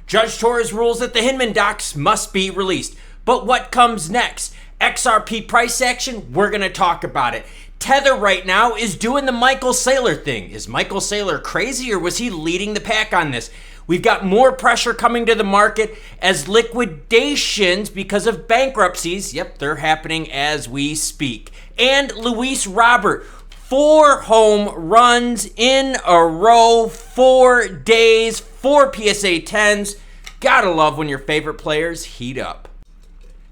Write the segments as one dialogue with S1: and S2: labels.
S1: Judge Torres rules that the Hinman docs must be released. But what comes next? XRP price action? We're going to talk about it. Tether right now is doing the Michael Saylor thing. Is Michael Saylor crazy, or was he leading the pack on this? We've got more pressure coming to the market as liquidations because of bankruptcies, yep, they're happening as we speak. And Luis Robert, 4 home runs in a row, 4 days, 4 PSA 10s. Gotta love when your favorite players heat up.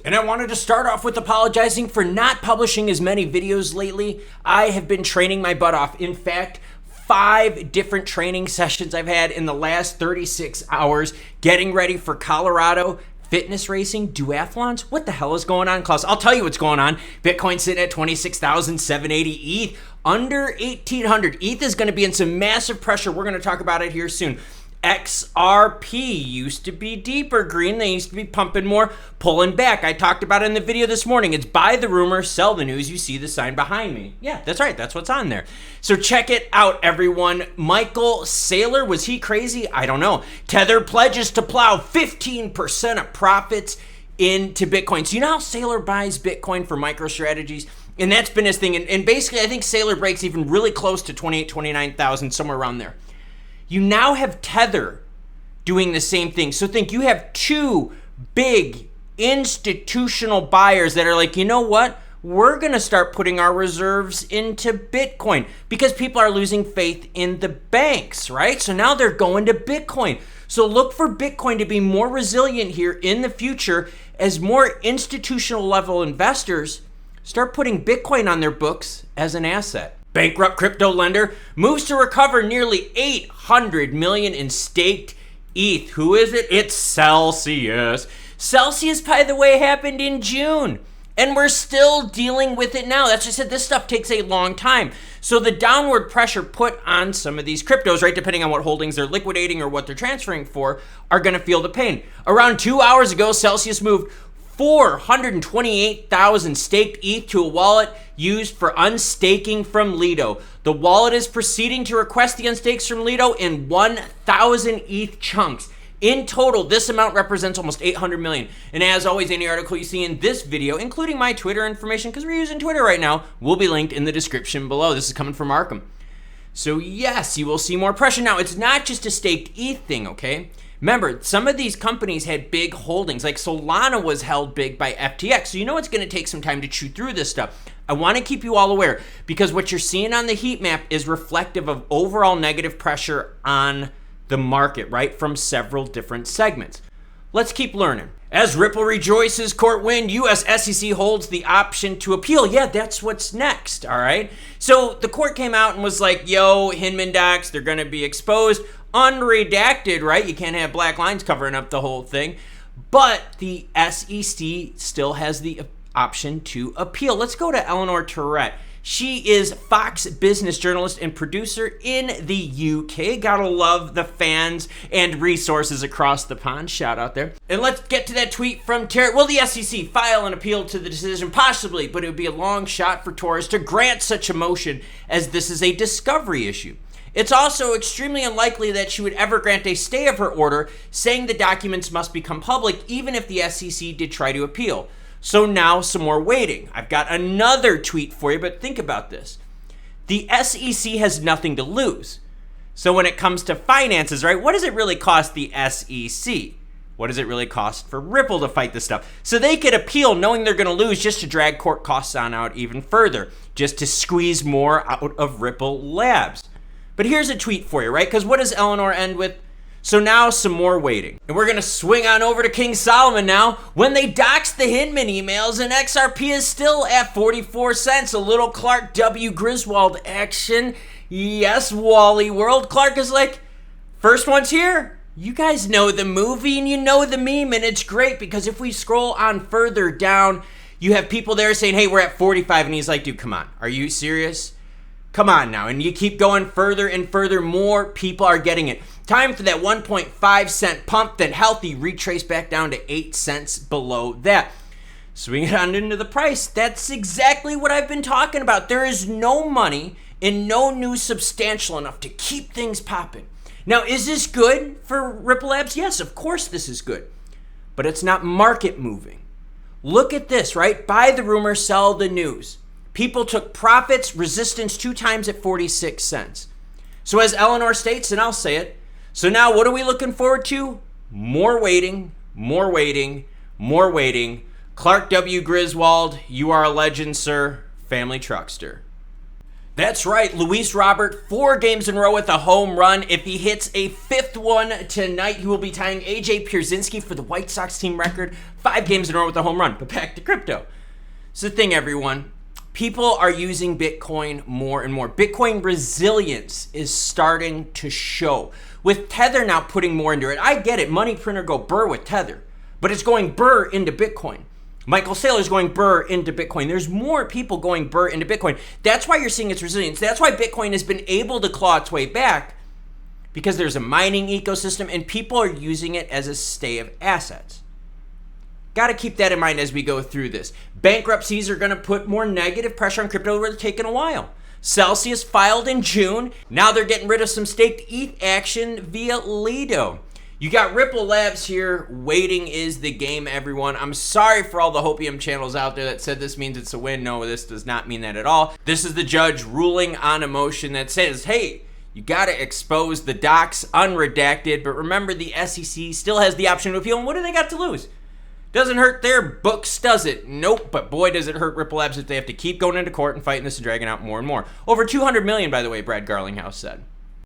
S1: And I wanted to start off with apologizing for not publishing as many videos lately. I have been training my butt off. In fact, 5 different training sessions I've had in the last 36 hours getting ready for Colorado fitness racing duathlons. What the hell is going on, Klaus? I'll tell you what's going on. Bitcoin sitting at 26,780, ETH under 1,800. ETH is going to be in some massive pressure. We're going to talk about it here soon. XRP used to be deeper green. They used to be pumping more, pulling back. I talked about it in the video this morning. It's buy the rumor, sell the news. You see the sign behind me. Yeah, that's right. That's what's on there. So check it out, everyone. Michael Saylor, was he crazy? I don't know. Tether pledges to plow 15% of profits into Bitcoin. So you know how Saylor buys Bitcoin for MicroStrategies? And that's been his thing. And basically, I think Saylor breaks even really close to 28,000, 29,000, somewhere around there. You now have Tether doing the same thing. So think you have 2 big institutional buyers that are like, you know what? We're going to start putting our reserves into Bitcoin because people are losing faith in the banks, right? So now they're going to Bitcoin. So look for Bitcoin to be more resilient here in the future as more institutional level investors start putting Bitcoin on their books as an asset. Bankrupt crypto lender moves to recover nearly 800 million in staked ETH. Who is it? It's Celsius. Celsius, by the way, happened in June, and we're still dealing with it now. That's just it. This stuff takes a long time. So the downward pressure put on some of these cryptos, right, depending on what holdings they're liquidating or what they're transferring for, are going to feel the pain. Around 2 hours ago, Celsius moved 428,000 staked ETH to a wallet used for unstaking from Lido. The wallet is proceeding to request the unstakes from Lido in 1,000 ETH chunks. In total, this amount represents almost 800 million. And as always, any article you see in this video, including my Twitter information, because we're using Twitter right now, will be linked in the description below. This is coming from Arkham. So yes, you will see more pressure. Now, it's not just a staked ETH thing, okay? Remember, some of these companies had big holdings, like Solana was held big by FTX. So you know it's going to take some time to chew through this stuff. I want to keep you all aware because what you're seeing on the heat map is reflective of overall negative pressure on the market, right, from several different segments. Let's keep learning. As Ripple rejoices, court win, US SEC holds the option to appeal. Yeah, that's what's next, all right? So the court came out and was like, yo, Hinman docs, they're going to be exposed. Unredacted, right? You can't have black lines covering up the whole thing. But the SEC still has the option to appeal. Let's go to Eleanor Tourette. She is Fox business journalist and producer in the UK. Gotta love the fans and resources across the pond. Shout out there. And let's get to that tweet from Terry. Will the SEC file an appeal to the decision? Possibly, but it would be a long shot for Torres to grant such a motion as this is a discovery issue. It's also extremely unlikely that she would ever grant a stay of her order, saying the documents must become public, even if the SEC did try to appeal. So now some more waiting. I've got another tweet for you, but think about this. The SEC has nothing to lose. So when it comes to finances, right, what does it really cost the SEC? What does it really cost for Ripple to fight this stuff? So they could appeal knowing they're going to lose just to drag court costs on out even further, just to squeeze more out of Ripple Labs. But here's a tweet for you, right? Because what does Eleanor end with? So now some more waiting. And we're going to swing on over to King Solomon now. When they doxed the Hinman emails and XRP is still at 44 cents. A little Clark W. Griswold action. Yes, Wally World. Clark is like, first one's here. You guys know the movie and you know the meme, and it's great because if we scroll on further down, you have people there saying, hey, we're at 45. And he's like, dude, come on. Are you serious? Come on now. And you keep going further and further. More people are getting it. Time for that 1.5 cent pump, then healthy retrace back down to 8 cents below that. Swing it on into the price. That's exactly what I've been talking about. There is no money and no news substantial enough to keep things popping. Now, is this good for Ripple Labs? Yes, of course this is good. But it's not market moving. Look at this, right? Buy the rumor, sell the news. People took profits, resistance 2 times at 46 cents. So as Eleanor states, and I'll say it, so now what are we looking forward to? More waiting, more waiting, more waiting. Clark W. Griswold, you are a legend, sir. Family truckster. That's right, Luis Robert, 4 games in a row with a home run. If he hits a 5th one tonight, he will be tying AJ Pierzynski for the White Sox team record. 5 games in a row with a home run. But back to crypto. It's the thing, everyone. People are using Bitcoin more and more. Bitcoin resilience is starting to show. With Tether now putting more into it, I get it. Money printer go burr with Tether, but it's going burr into Bitcoin. Michael Saylor's going burr into Bitcoin. There's more people going burr into Bitcoin. That's why you're seeing its resilience. That's why Bitcoin has been able to claw its way back, because there's a mining ecosystem and people are using it as a stay of assets. Got to keep that in mind as we go through this. Bankruptcies are going to put more negative pressure on crypto. We're taking a while. Celsius filed in June. Now they're getting rid of some staked ETH action via Lido. You got Ripple Labs here. Waiting is the game, everyone. I'm sorry for all the Hopium channels out there that said this means it's a win. No, this does not mean that at all. This is the judge ruling on a motion that says, hey, you got to expose the docs unredacted. But remember, the SEC still has the option to appeal. And what do they got to lose? Doesn't hurt their books, does it? Nope. But boy, does it hurt Ripple Labs if they have to keep going into court and fighting this and dragging out more and more. Over $200 million, by the way, Brad Garlinghouse said.